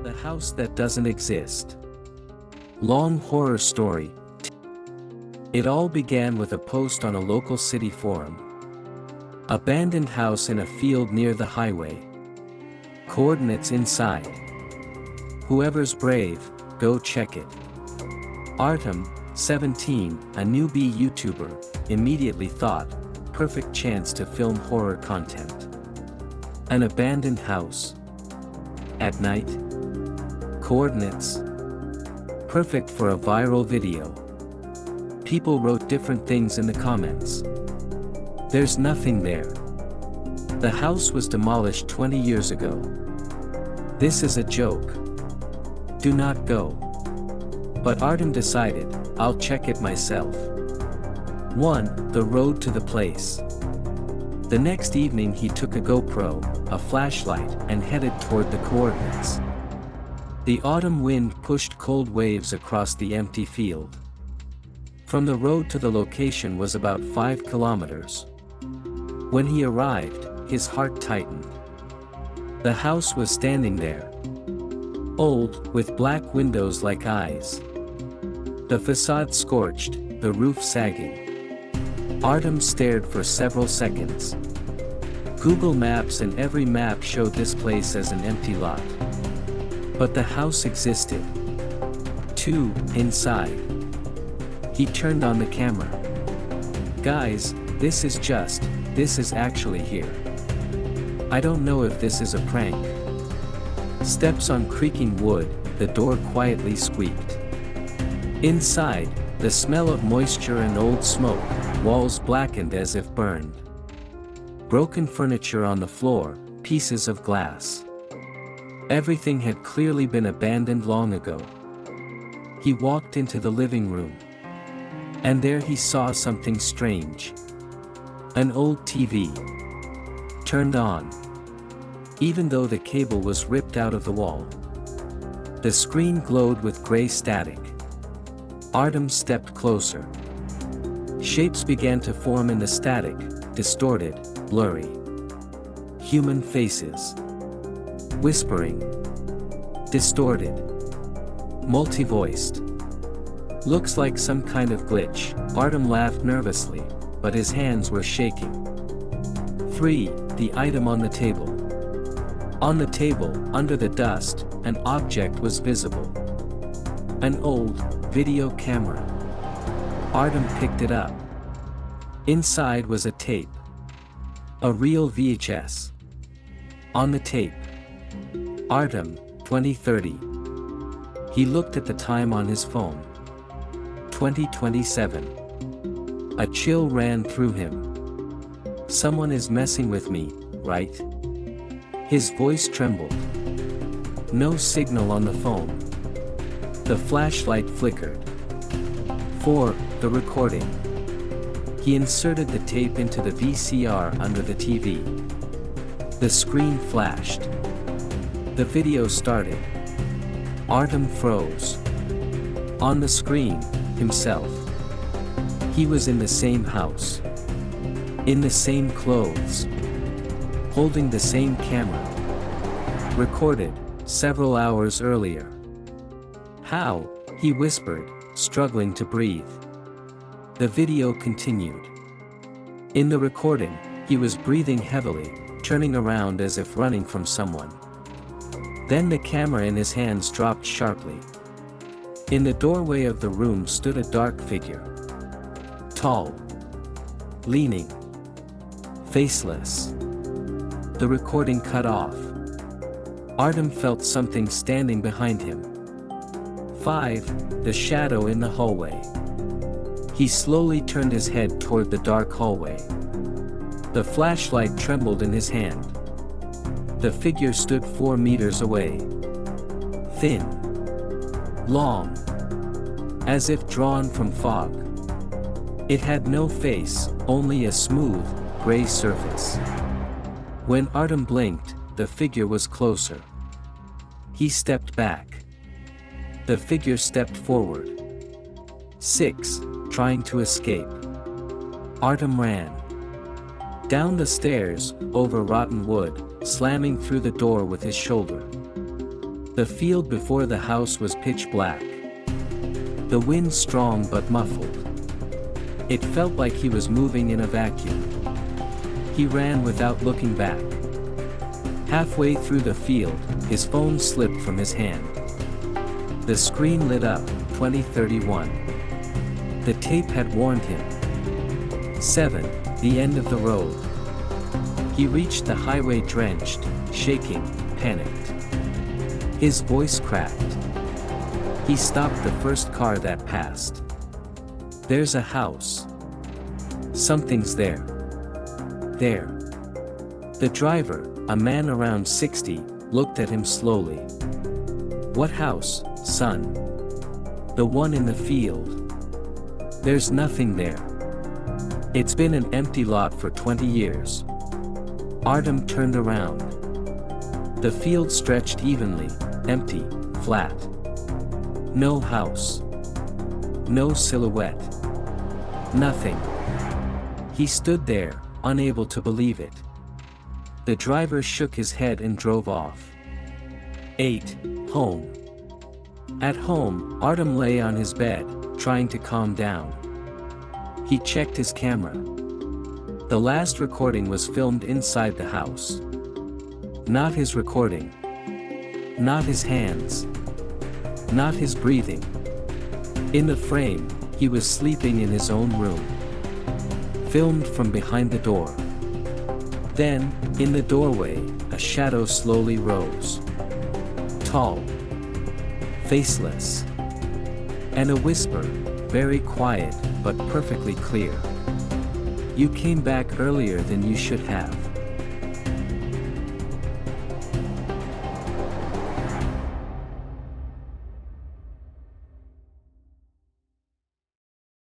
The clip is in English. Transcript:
The house that doesn't exist. Long horror story. It all began with a post on a local city forum. Abandoned house in a field near the highway. Coordinates inside. Whoever's brave, go check it. Artem, 17, a newbie YouTuber, immediately thought, perfect chance to film horror content. An abandoned house. At night. Coordinates. Perfect for a viral video. People wrote different things in the comments. There's nothing there. The house was demolished 20 years ago. This is a joke. Do not go. But Artem decided, I'll check it myself. 1. The road to the place. The next evening he took a GoPro, a flashlight, and headed toward the coordinates. The autumn wind pushed cold waves across the empty field. From the road to the location was about 5 kilometers. When he arrived, his heart tightened. The house was standing there. Old, with black windows like eyes. The facade scorched, the roof sagging. Artem stared for several seconds. Google Maps and every map showed this place as an empty lot. But the house existed. 2. Inside. He turned on the camera. Guys, this is actually here. I don't know if this is a prank. Steps on creaking wood, the door quietly squeaked. Inside, the smell of moisture and old smoke, walls blackened as if burned. Broken furniture on the floor, pieces of glass. Everything had clearly been abandoned long ago. He walked into the living room. And there he saw something strange. An old TV. Turned on. Even though the cable was ripped out of the wall. The screen glowed with gray static. Artem stepped closer. Shapes began to form in the static, distorted, blurry. Human faces. Whispering. Distorted. Multi-voiced. Looks like some kind of glitch. Artem laughed nervously, but his hands were shaking. 3. The item on the table. On the table, under the dust, an object was visible. An old, video camera. Artem picked it up. Inside was a tape. A real VHS. On the tape. Artem, 2030. He looked at the time on his phone. 2027. A chill ran through him. Someone is messing with me, right? His voice trembled. No signal on the phone. The flashlight flickered. 4. The recording. He inserted the tape into the VCR under the TV. The screen flashed. The video started. Artem froze. On the screen, himself. He was in the same house. In the same clothes. Holding the same camera. Recorded, several hours earlier. How? He whispered, struggling to breathe. The video continued. In the recording, he was breathing heavily, turning around as if running from someone. Then the camera in his hands dropped sharply. In the doorway of the room stood a dark figure. Tall. Leaning. Faceless. The recording cut off. Artem felt something standing behind him. 5. The shadow in the hallway. He slowly turned his head toward the dark hallway. The flashlight trembled in his hand. The figure stood 4 meters away. Thin. Long. As if drawn from fog. It had no face, only a smooth, gray surface. When Artem blinked, the figure was closer. He stepped back. The figure stepped forward. 6. Trying to escape. Artem ran. Down the stairs, over rotten wood, slamming through the door with his shoulder. The field before the house was pitch black. The wind strong but muffled. It felt like he was moving in a vacuum. He ran without looking back. Halfway through the field, his phone slipped from his hand. The screen lit up, 2031. The tape had warned him. 7. The end of the road. He reached the highway drenched, shaking, panicked. His voice cracked. He stopped the first car that passed. There's a house. Something's there. There. The driver, a man around 60, looked at him slowly. What house, son? The one in the field. There's nothing there. It's been an empty lot for 20 years. Artem turned around. The field stretched evenly, empty, flat. No house. No silhouette. Nothing. He stood there, unable to believe it. The driver shook his head and drove off. 8. Home. At home, Artem lay on his bed, trying to calm down. He checked his camera. The last recording was filmed inside the house. Not his recording. Not his hands. Not his breathing. In the frame, he was sleeping in his own room. Filmed from behind the door. Then, in the doorway, a shadow slowly rose. Tall. Faceless. And a whisper, very quiet, but perfectly clear. You came back earlier than you should have.